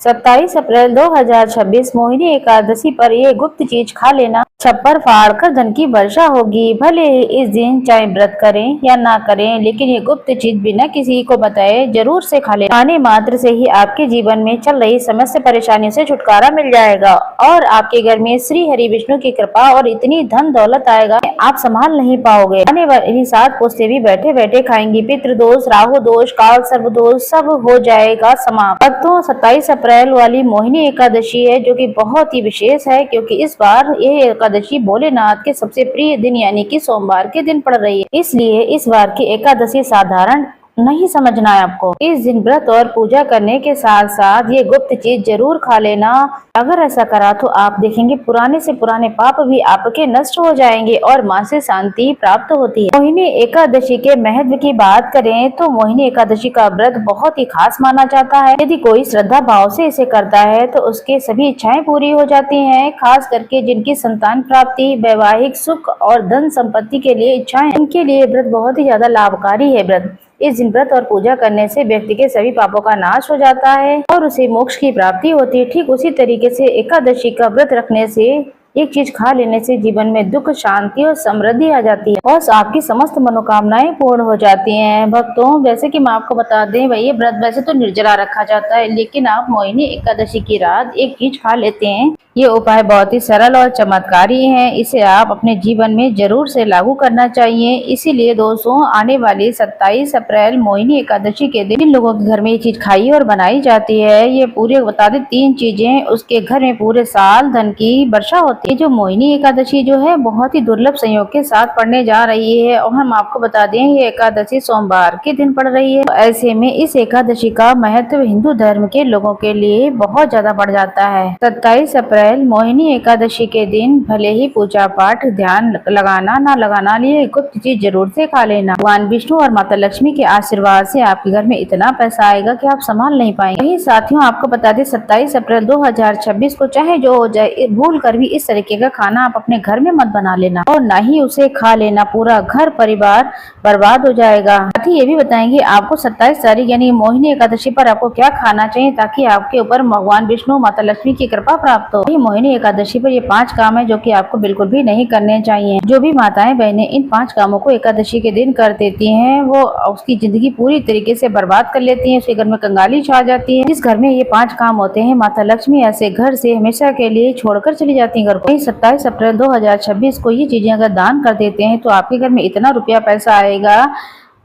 27 अप्रैल 2026 मोहिनी एकादशी पर ये गुप्त चीज खा लेना, छप्पर फाड़ कर धन की वर्षा होगी। भले ही इस दिन चाहे व्रत करें या ना करें, लेकिन ये गुप्त चीज बिना किसी को बताए जरूर से खा लेना। खाने मात्र से ही आपके जीवन में चल रही समस्या परेशानियों से छुटकारा मिल जाएगा और आपके घर में श्री हरि विष्णु की कृपा और इतनी धन दौलत आएगा आप संभाल नहीं पाओगे। आने वाली 7 पुश्ते भी बैठे बैठे खाएंगी। पितृदोष, राहु दोष, काल सर्प दोष सब हो जाएगा समाप्त। भक्तों, 27 अप्रैल वाली मोहिनी एकादशी है जो कि बहुत ही विशेष है, क्योंकि इस बार यह एकादशी भोलेनाथ के सबसे प्रिय दिन यानी कि सोमवार के दिन पड़ रही है। इसलिए इस बार की एकादशी साधारण नहीं समझना है आपको। इस दिन व्रत और पूजा करने के साथ साथ ये गुप्त चीज जरूर खा लेना। अगर ऐसा करा तो आप देखेंगे पुराने से पुराने पाप भी आपके नष्ट हो जाएंगे और मां से शांति प्राप्त होती है। मोहिनी एकादशी के महत्व की बात करें तो मोहिनी एकादशी का व्रत बहुत ही खास माना जाता है। यदि कोई श्रद्धा भाव से इसे करता है तो उसके सभी इच्छाएं पूरी हो जाती हैं। खास करके जिनकी संतान प्राप्ति, वैवाहिक सुख और धन संपत्ति के लिए इच्छाएं, उनके लिए व्रत बहुत ही ज्यादा लाभकारी है। व्रत इस दिन व्रत और पूजा करने से व्यक्ति के सभी पापों का नाश हो जाता है और उसे मोक्ष की प्राप्ति होती है। ठीक उसी तरीके से एकादशी का व्रत रखने से, एक चीज खा लेने से जीवन में दुख, शांति और समृद्धि आ जाती है और आपकी समस्त मनोकामनाएं पूर्ण हो जाती हैं। भक्तों, वैसे कि मैं आपको बता दें, भाई ये व्रत वैसे तो निर्जला रखा जाता है, लेकिन आप मोहिनी एकादशी की रात एक चीज खा लेते हैं। ये उपाय बहुत ही सरल और चमत्कारी है। इसे आप अपने जीवन में जरूर से लागू करना चाहिए। इसीलिए दोस्तों, आने वाली 27 अप्रैल मोहिनी एकादशी के दिन जिन लोगों के घर में ये चीज खाई और बनाई जाती है, ये पूरे बता दें 3 चीजें उसके घर में पूरे साल धन की वर्षा होती है। जो मोहिनी एकादशी जो है बहुत ही दुर्लभ संयोग के साथ पड़ने जा रही है और हम आपको बता दें ये एकादशी सोमवार के दिन पड़ रही है। तो ऐसे में इस एकादशी का महत्व हिंदू धर्म के लोगों के लिए बहुत ज्यादा बढ़ जाता है। 27 अप्रैल मोहिनी एकादशी के दिन भले ही पूजा पाठ, ध्यान लगाना ना लगाना, लिए गुप्त चीज जरूर से खा लेना। भगवान विष्णु और माता लक्ष्मी के आशीर्वाद से आपके घर में इतना पैसा आएगा कि आप संभाल नहीं पाएंगे। वही साथियों, आपको बता दें 27 अप्रैल 2026 को चाहे जो हो जाए, भूल कर भी इस तरीके का खाना आप अपने घर में मत बना लेना और ना ही उसे खा लेना। पूरा घर परिवार बर्बाद हो जाएगा। साथ ही ये भी बताएंगे आपको 27 तारीख यानी मोहिनी एकादशी पर आपको क्या खाना चाहिए ताकि आपके ऊपर भगवान विष्णु, माता लक्ष्मी की कृपा प्राप्त हो। मोहिनी एकादशी पर ये 5 काम है जो कि आपको बिल्कुल भी नहीं करने चाहिए। जो भी माताएं बहनें इन 5 कामों को एकादशी के दिन कर देती हैं, वो उसकी जिंदगी पूरी तरीके से बर्बाद कर लेती हैं। उसके घर में कंगाली छा जाती है। जिस घर में ये 5 काम होते हैं, माता लक्ष्मी ऐसे घर से हमेशा के लिए छोड़कर चली जाती है घर को। 27 अप्रैल 2026 को ये चीजें अगर दान कर देते हैं तो आपके घर में इतना रुपया पैसा आएगा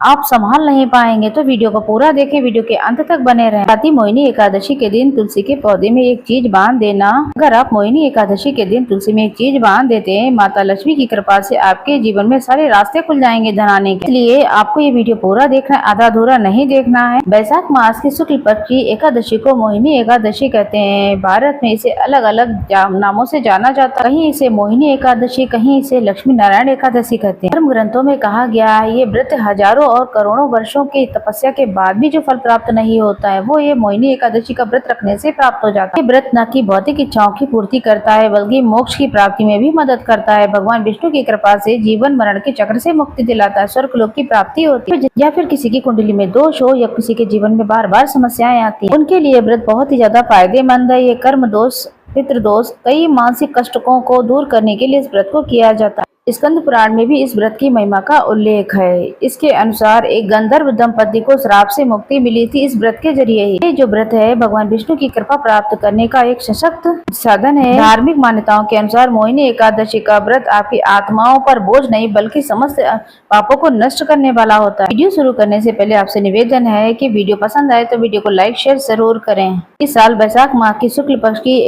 आप संभाल नहीं पाएंगे। तो वीडियो को पूरा देखें, वीडियो के अंत तक बने रहें। साथ ही मोहिनी एकादशी के दिन तुलसी के पौधे में एक चीज बांध देना। अगर आप मोहिनी एकादशी के दिन तुलसी में एक चीज बांध देते हैं, माता लक्ष्मी की कृपा से आपके जीवन में सारे रास्ते खुल जाएंगे धन आने के। इसलिए आपको ये वीडियो पूरा देखना है, आधा अधूरा नहीं देखना है। वैशाख मास की शुक्ल पक्ष की एकादशी को मोहिनी एकादशी कहते हैं। भारत में इसे अलग अलग नामों से जाना जाता है। कहीं इसे मोहिनी एकादशी, कहीं इसे लक्ष्मी नारायण एकादशी कहते हैं। धर्म ग्रंथों में कहा गया है ये व्रत हजारों और करोड़ों वर्षों की तपस्या के बाद भी जो फल प्राप्त नहीं होता है, वो ये मोहिनी एकादशी का व्रत रखने से प्राप्त हो जाता है। ये व्रत न कि भौतिक इच्छाओं की पूर्ति करता है, बल्कि मोक्ष की प्राप्ति में भी मदद करता है। भगवान विष्णु की कृपा से जीवन मरण के चक्र से मुक्ति दिलाता है, स्वर्ग लोक की प्राप्ति होती है। या फिर किसी की कुंडली में दोष हो या किसी के जीवन में बार बार समस्याएं आती है, उनके लिए व्रत बहुत ही ज्यादा फायदेमंद है। ये कर्म दोष, पितृदोष, कई मानसिक कष्टों को दूर करने के लिए इस व्रत को किया जाता है। स्कंद पुराण में भी इस व्रत की महिमा का उल्लेख है। इसके अनुसार एक गंधर्व दंपति को श्राप से मुक्ति मिली थी इस व्रत के जरिए ही। ये जो व्रत है भगवान विष्णु की कृपा प्राप्त करने का एक सशक्त साधन है। धार्मिक मान्यताओं के अनुसार मोहिनी एकादशी का व्रत आपकी आत्माओं पर बोझ नहीं बल्कि समस्त पापों को नष्ट करने वाला होता है। वीडियो शुरू करने से पहले आपसे निवेदन है कि वीडियो पसंद आए तो वीडियो को लाइक शेयर जरूर करें। इस साल वैशाख माह की शुक्ल पक्ष की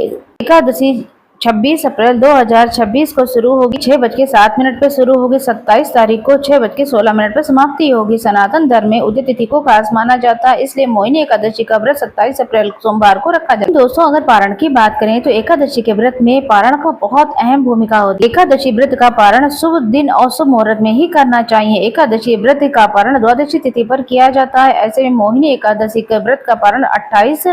एकादशी 26 अप्रैल 2026 को शुरू होगी। 6:07 पर शुरू होगी। 27 तारीख को 6:16 पर समाप्ति होगी। सनातन धर्म में उदय तिथि को खास माना जाता है, इसलिए मोहिनी एकादशी का व्रत 27 अप्रैल सोमवार को रखा जाता है। दोस्तों, अगर पारण की बात करें तो एकादशी के व्रत में पारण का बहुत अहम भूमिका होती है। एकादशी व्रत का पारण शुभ दिन और शुभ मुहूर्त में ही करना चाहिए। एकादशी व्रत का पारण द्वादशी तिथि पर किया जाता है। ऐसे में मोहिनी एकादशी के व्रत का पारण 28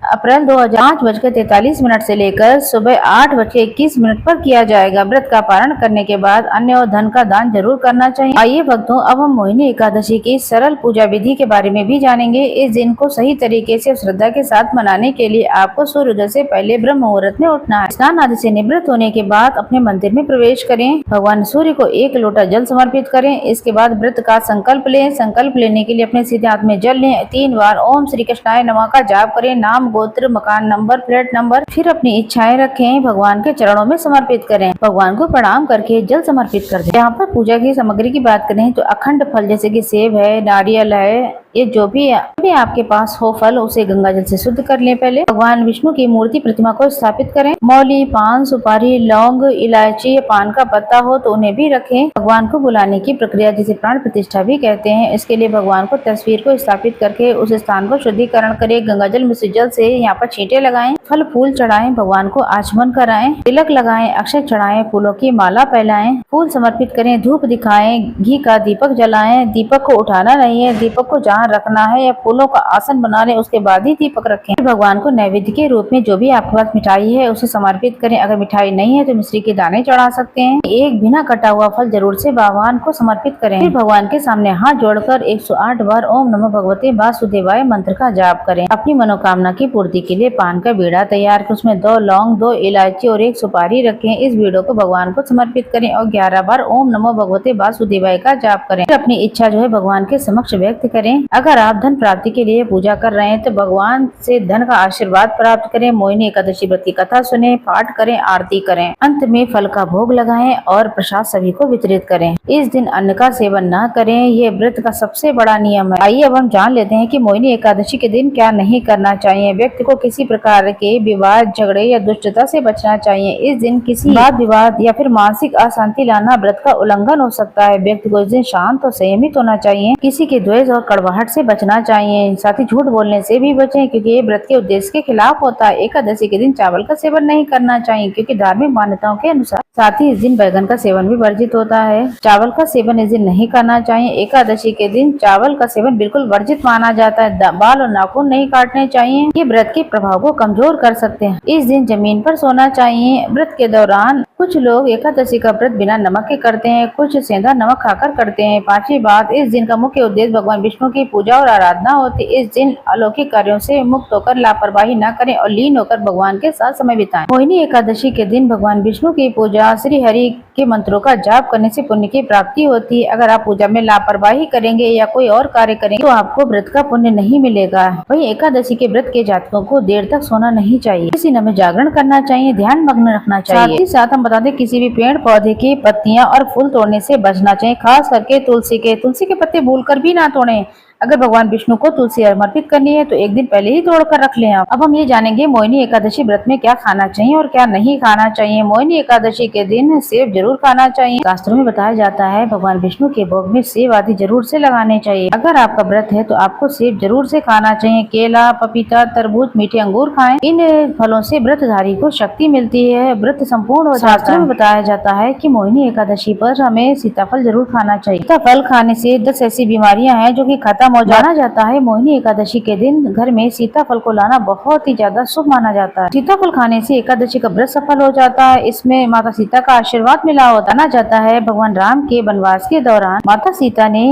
अप्रैल 5:43 से लेकर सुबह 8:21 पर किया जाएगा। व्रत का पारण करने के बाद अन्न और धन का दान जरूर करना चाहिए। आइए भक्तों, अब हम मोहिनी एकादशी की सरल पूजा विधि के बारे में भी जानेंगे। इस दिन को सही तरीके से श्रद्धा के साथ मनाने के लिए आपको सूर्योदय से पहले ब्रह्म मुहूर्त में उठना है। स्नान आदि से निवृत्त होने के बाद अपने मंदिर में प्रवेश करें। भगवान सूर्य को 1 लोटा जल समर्पित करें। इसके बाद व्रत का संकल्प लें। संकल्प लेने के लिए अपने सीधे हाथ में जल लें। 3 बार ओम श्री कृष्णाय नमः का जाप करें। नाम, गोत्र, मकान नंबर, फ्लैट नंबर, फिर अपनी इच्छाएं रखें। भगवान के चरणों में समर्पित करें। भगवान को प्रणाम करके जल समर्पित कर दें। यहाँ पर पूजा की सामग्री की बात करें तो अखंड फल जैसे कि सेब है, नारियल है, ये जो भी आपके पास हो फल उसे गंगा जल से शुद्ध कर लें। पहले भगवान विष्णु की मूर्ति प्रतिमा को स्थापित करें। मौली, पान, सुपारी, लौंग, इलायची, पान का पत्ता हो तो उन्हें भी रखें। भगवान को बुलाने की प्रक्रिया जिसे प्राण प्रतिष्ठा भी कहते हैं, इसके लिए भगवान को तस्वीर को स्थापित करके उस स्थान को शुद्धिकरण करें। गंगा जल मिश्रित जल से यहाँ पर छींटे लगाएं, फल फूल चढ़ाएं, भगवान को आचमन कराएं, तिलक लगाएं, अक्षत चढ़ाएं, फूलों की माला पहनाएं, फूल समर्पित करें, धूप दिखाएं, घी का दीपक जलाएं। दीपक को उठाना नहीं है, दीपक को जहाँ रखना है या फूलों का आसन बना लें, उसके बाद ही दीपक रखें। भगवान को नैवेद्य के रूप में जो भी आपके पास मिठाई है उसे समर्पित करें। अगर मिठाई नहीं है तो मिश्री के दाने चढ़ा सकते हैं। एक बिना कटा हुआ फल जरूर से भगवान को समर्पित करें। फिर भगवान के सामने हाथ जोड़कर 108 बार ओम नमो भगवते वासुदेवाय मंत्र का जाप करें। अपनी मनोकामना की पूर्ति के लिए पान का बीड़ा तैयार कर उसमें 2 लौंग, 2 इलायची और 1 सुपारी रखें। इस बीड़ों को भगवान को समर्पित करें और 11 बार ओम नमो भगवते वासुदेवाय का जाप करें। फिर अपनी इच्छा जो है भगवान के समक्ष व्यक्त करें। अगर आप धन प्राप्ति के लिए पूजा कर रहे हैं तो भगवान से धन का आशीर्वाद प्राप्त करें। मोहिनी एकादशी व्रत की कथा सुने, पाठ करें, आरती करें। अंत में फल का भोग लगाएं और प्रसाद सभी को वितरित करें। इस दिन अन्न का सेवन न करें, ये व्रत का सबसे बड़ा नियम है। आइए अब हम जान लेते हैं कि मोहिनी एकादशी के दिन क्या नहीं करना चाहिए। व्यक्ति को किसी प्रकार के विवाद, झगड़े या दुष्टता से बचना चाहिए। इस दिन किसी वाद विवाद या फिर मानसिक अशांति लाना व्रत का उल्लंघन हो सकता है। व्यक्ति को इस दिन शांत और संयमित होना चाहिए। किसी के द्वेष और कड़वाहट से बचना चाहिए। साथ ही झूठ बोलने से भी बचें क्योंकि ये व्रत के उद्देश्य के खिलाफ होता है। एकादशी के दिन चावल का सेवन नहीं करना चाहिए क्योंकि धार्मिक मान्यताओं के अनुसार। साथ ही इस दिन बैगन का सेवन भी वर्जित होता है। चावल का सेवन इस दिन नहीं करना चाहिए। एकादशी के दिन चावल का सेवन बिल्कुल वर्जित माना जाता है। बाल और नाखून नहीं काटने चाहिए, ये व्रत के प्रभाव को कमजोर कर सकते हैं। इस दिन जमीन पर सोना चाहिए। व्रत के दौरान कुछ लोग एकादशी का व्रत बिना नमक के करते हैं, कुछ सेंधा नमक खाकर करते हैं। 5वीं बात, इस दिन का मुख्य उद्देश्य भगवान विष्णु की पूजा और आराधना होती है। इस दिन अलौकिक कार्यों से मुक्त होकर लापरवाही न करें और लीन होकर भगवान के साथ समय बिताएं। मोहिनी एकादशी के दिन भगवान विष्णु की पूजा, श्री हरि के मंत्रों का जाप करने से पुण्य की प्राप्ति होती है। अगर आप पूजा में लापरवाही करेंगे या कोई और कार्य करेंगे तो आपको व्रत का पुण्य नहीं मिलेगा। वहीं एकादशी के व्रत के जातकों को देर तक सोना नहीं चाहिए। किसी में जागरण करना चाहिए, ध्यान मग्न रखना चाहिए। साथ ही साथ हम बता दें किसी भी पेड़ पौधे की पत्तियां और फूल तोड़ने से बचना चाहिए। खास करके तुलसी के पत्ते भूलकर भी ना तोड़ें। अगर भगवान विष्णु को तुलसी अर्पित करनी है तो एक दिन पहले ही तोड़ कर रख लें आप। अब हम ये जानेंगे मोहिनी एकादशी व्रत में क्या खाना चाहिए और क्या नहीं खाना चाहिए। मोहिनी एकादशी के दिन सेब जरूर खाना चाहिए। शास्त्रों में बताया जाता है भगवान विष्णु के भोग में सेब आदि जरूर से लगाने चाहिए। अगर आपका व्रत है तो आपको सेब जरूर से खाना चाहिए। केला, पपीता, तरबूज, मीठे अंगूर खाएं। इन फलों से व्रतधारी को शक्ति मिलती है, व्रत संपूर्ण हो जाता है। शास्त्रों में बताया जाता है कि मोहिनी एकादशी पर हमें सीताफल जरूर खाना चाहिए। सीताफल खाने से 10 ऐसी बीमारियां हैं जो कि खत्म माना जाता है। मोहिनी एकादशी के दिन घर में सीताफल को लाना बहुत ही ज्यादा शुभ माना जाता है। सीताफल खाने से एकादशी का व्रत सफल हो जाता है। इसमें माता सीता का आशीर्वाद मिला होता माना जाता है। भगवान राम के वनवास के दौरान माता सीता ने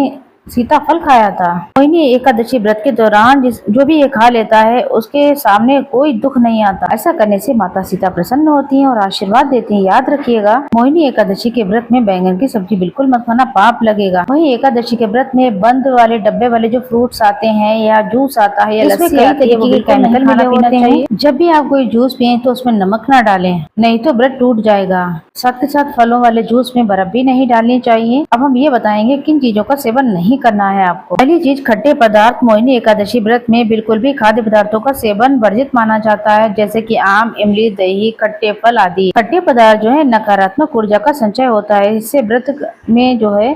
सीताफल खाया था। मोहिनी एकादशी व्रत के दौरान जो भी ये खा लेता है उसके सामने कोई दुख नहीं आता। ऐसा करने से माता सीता प्रसन्न होती हैं और आशीर्वाद देती हैं। याद रखिएगा, मोहिनी एकादशी के व्रत में बैंगन की सब्जी बिल्कुल मत खाना, पाप लगेगा। वहीं एकादशी के व्रत में बंद वाले डब्बे वाले जो फ्रूट्स आते हैं या जूस आता है या लस्सी आती है वो बिल्कुल केमिकल मिले होते हैं। जब भी आप कोई जूस पिए तो उसमें नमक ना डालें, नहीं तो व्रत टूट जाएगा। साथ ही साथ फलों वाले जूस में बर्फ भी नहीं डालनी चाहिए। अब हम ये बताएंगे किन चीजों का सेवन नहीं करना है आपको। पहली चीज, खट्टे पदार्थ। मोहिनी एकादशी व्रत में बिल्कुल भी खाद्य पदार्थों का सेवन वर्जित माना जाता है, जैसे कि आम, इमली, दही, खट्टे फल आदि। खट्टे पदार्थ जो है नकारात्मक ऊर्जा का संचय होता है। इससे व्रत में जो है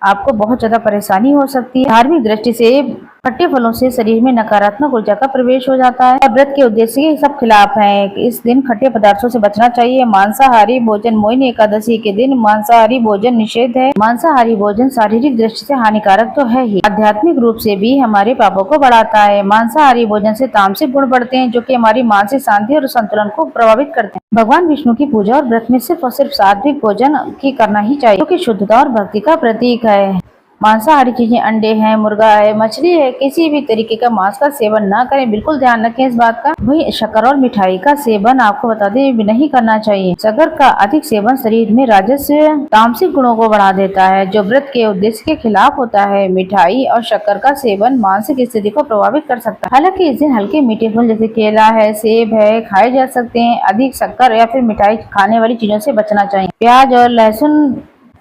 आपको बहुत ज्यादा परेशानी हो सकती है। धार्मिक दृष्टि से खट्टे फलों से शरीर में नकारात्मक ऊर्जा का प्रवेश हो जाता है और व्रत के उद्देश्य के सब खिलाफ है। इस दिन खट्टे पदार्थों से बचना चाहिए। मांसाहारी भोजन, मोहिनी एकादशी के दिन मांसाहारी भोजन निषेध है। मांसाहारी भोजन शारीरिक दृष्टि से हानिकारक तो है ही, आध्यात्मिक रूप से भी हमारे पापों को बढ़ाता है। मांसाहारी भोजन से तामसिक गुण बढ़ते हैं, जो कि हमारी मानसिक शांति और संतुलन को प्रभावित करते हैं। भगवान विष्णु की पूजा और व्रत में सिर्फ और सिर्फ सात्विक भोजन की करना ही चाहिए, जो कि शुद्धता और भक्ति का प्रतीक है। मांसाहारी चीजें, अंडे हैं, मुर्गा है, मछली है, किसी भी तरीके का मांस का सेवन ना करें, बिल्कुल ध्यान रखें इस बात का। वही शक्कर और मिठाई का सेवन आपको बता दें नहीं करना चाहिए। शक्कर का अधिक सेवन शरीर में राजस्य तामसिक गुणों को बढ़ा देता है, जो व्रत के उद्देश्य के खिलाफ होता है। मिठाई और शक्कर का सेवन मानसिक स्थिति को प्रभावित कर सकता है। हालांकि इस दिन हल्के मीठे फल जैसे केला है, सेब है खाए जा सकते हैं। अधिक शक्कर या फिर मिठाई खाने वाली चीजों से बचना चाहिए। प्याज और लहसुन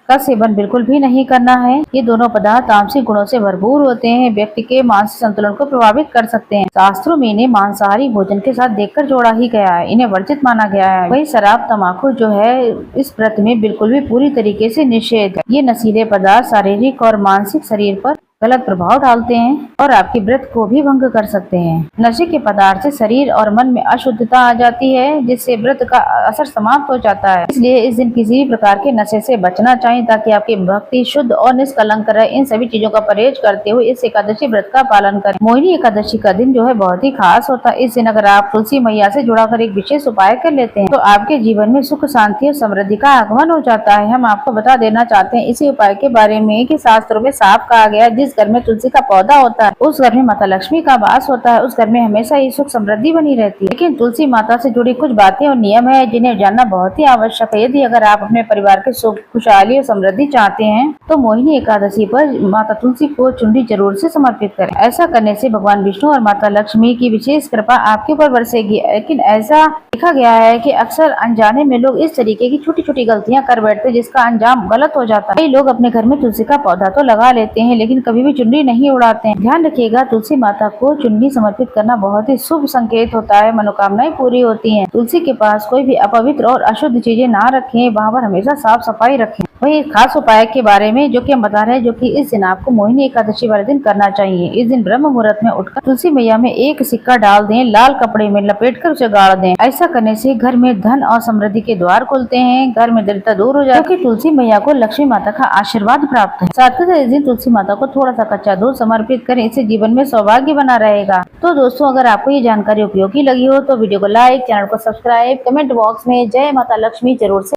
का सेवन बिल्कुल भी नहीं करना है। ये दोनों पदार्थ तामसिक गुणों से भरपूर होते हैं, व्यक्ति के मानसिक संतुलन को प्रभावित कर सकते हैं। शास्त्रों में इन्हें मांसाहारी भोजन के साथ देखकर जोड़ा ही गया है, इन्हें वर्जित माना गया है। वही शराब, तम्बाकू जो है इस व्रत में बिल्कुल भी पूरी तरीके से निषेध है। ये नशीले पदार्थ शारीरिक और मानसिक शरीर पर गलत प्रभाव डालते हैं और आपके व्रत को भी भंग कर सकते हैं। नशे के पदार्थ से शरीर और मन में अशुद्धता आ जाती है, जिससे व्रत का असर समाप्त हो जाता है। इसलिए इस दिन किसी भी प्रकार के नशे से बचना चाहिए, ताकि आपकी भक्ति शुद्ध और निष्कलंक रहे। इन सभी चीजों का परहेज करते हुए इस एकादशी व्रत का पालन करें। मोहिनी एकादशी का दिन जो है बहुत ही खास होता है। इस दिन अगर आप तुलसी मैया से जुड़ाकर एक विशेष उपाय कर लेते हैं, तो आपके जीवन में सुख, शांति और समृद्धि का आगमन हो जाता है। हम आपको बता देना चाहते हैं इसी उपाय के बारे में कि शास्त्रों में साफ कहा गया, जिस घर में तुलसी का पौधा होता है उस घर में माता लक्ष्मी का वास होता है, उस घर में हमेशा ही सुख समृद्धि बनी रहती है। लेकिन तुलसी माता से जुड़ी कुछ बातें और नियम है जिन्हें जानना बहुत ही आवश्यक है। यदि अगर आप अपने परिवार के सुख, खुशहाली और समृद्धि चाहते हैं, तो मोहिनी एकादशी पर माता तुलसी को चुनरी जरूर से समर्पित करें। ऐसा करने से भगवान विष्णु और माता लक्ष्मी की विशेष कृपा आपके ऊपर बरसेगी। लेकिन ऐसा देखा गया है कि अक्सर अनजाने में लोग इस तरीके की छोटी छोटी गलतियां कर बैठते हैं, जिसका अंजाम गलत हो जाता है। कई लोग अपने घर में तुलसी का पौधा तो लगा लेते हैं, लेकिन कभी भी चुनरी नहीं उड़ाते हैं। ध्यान रखिएगा, तुलसी माता को चुनरी समर्पित करना बहुत ही शुभ संकेत होता है, मनोकामनाएं पूरी होती हैं। तुलसी के पास कोई भी अपवित्र और अशुद्ध चीजें ना रखें, वहाँ पर हमेशा साफ सफाई रखें। वही खास उपाय के बारे में जो कि हम बता रहे हैं, जो कि इस दिन आपको मोहिनी एकादशी वाले दिन करना चाहिए। इस दिन ब्रह्म मुहूर्त में उठकर तुलसी मैया में एक सिक्का डाल दें, लाल कपड़े में लपेटकर उसे गाड़ दें। ऐसा करने से घर में धन और समृद्धि के द्वार खुलते हैं, घर में दरिद्रता दूर हो जाती है, क्योंकि तुलसी मैया को लक्ष्मी माता का आशीर्वाद प्राप्त है। साथ ही इस दिन तुलसी माता को थोड़ा सा कच्चा दूध समर्पित करें, इससे जीवन में सौभाग्य बना रहेगा। तो दोस्तों, अगर आपको ये जानकारी उपयोगी लगी हो तो वीडियो को लाइक, चैनल को सब्सक्राइब, कमेंट बॉक्स में जय माता लक्ष्मी जरूर से